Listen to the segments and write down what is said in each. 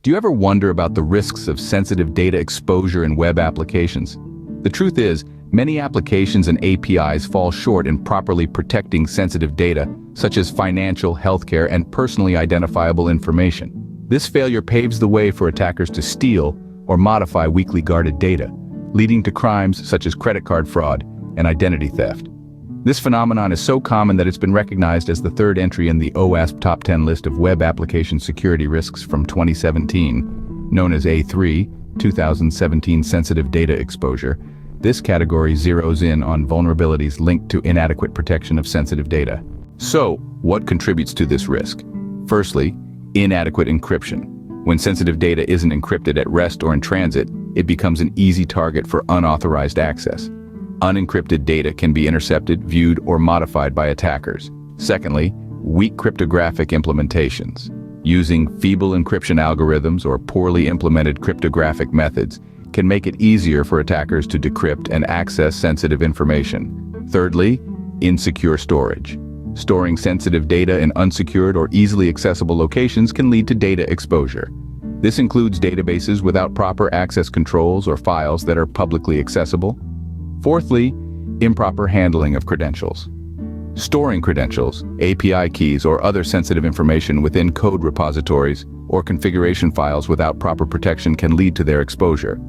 Do you ever wonder about the risks of sensitive data exposure in web applications? The truth is, many applications and APIs fall short in properly protecting sensitive data, such as financial, healthcare, and personally identifiable information. This failure paves the way for attackers to steal or modify weakly guarded data, leading to crimes such as credit card fraud and identity theft. This phenomenon is so common that it's been recognized as the third entry in the OWASP Top 10 list of web application security risks from 2017, known as A3, 2017 Sensitive Data Exposure. This category zeroes in on vulnerabilities linked to inadequate protection of sensitive data. So, what contributes to this risk? Firstly, inadequate encryption. When sensitive data isn't encrypted at rest or in transit, it becomes an easy target for unauthorized access. Unencrypted data can be intercepted, viewed, or modified by attackers. Secondly, weak cryptographic implementations. Using feeble encryption algorithms or poorly implemented cryptographic methods can make it easier for attackers to decrypt and access sensitive information. Thirdly, insecure storage. Storing sensitive data in unsecured or easily accessible locations can lead to data exposure. This includes databases without proper access controls or files that are publicly accessible. Fourthly, improper handling of credentials. Storing credentials, API keys, or other sensitive information within code repositories or configuration files without proper protection can lead to their exposure.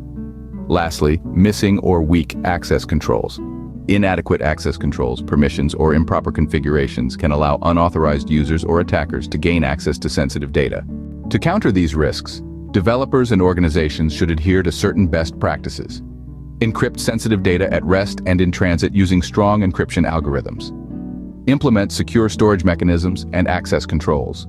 Lastly, missing or weak access controls. Inadequate access controls, permissions, or improper configurations can allow unauthorized users or attackers to gain access to sensitive data. To counter these risks, developers and organizations should adhere to certain best practices. Encrypt sensitive data at rest and in transit using strong encryption algorithms. Implement secure storage mechanisms and access controls.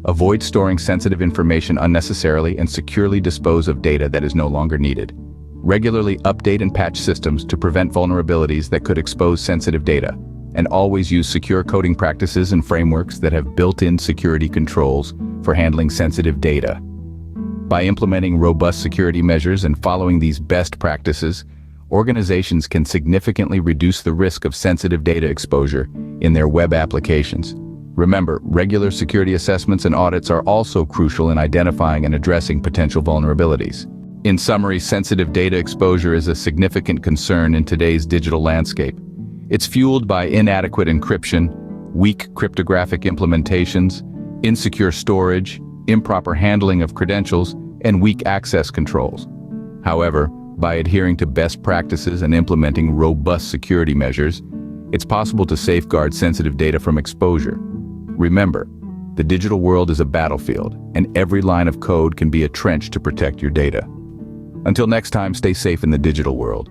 Avoid storing sensitive information unnecessarily and securely dispose of data that is no longer needed. Regularly update and patch systems to prevent vulnerabilities that could expose sensitive data, and always use secure coding practices and frameworks that have built-in security controls for handling sensitive data. By implementing robust security measures and following these best practices, organizations can significantly reduce the risk of sensitive data exposure in their web applications. Remember, regular security assessments and audits are also crucial in identifying and addressing potential vulnerabilities. In summary, sensitive data exposure is a significant concern in today's digital landscape. It's fueled by inadequate encryption, weak cryptographic implementations, insecure storage, improper handling of credentials, and weak access controls. However, by adhering to best practices and implementing robust security measures, it's possible to safeguard sensitive data from exposure. Remember, the digital world is a battlefield, and every line of code can be a trench to protect your data. Until next time, stay safe in the digital world.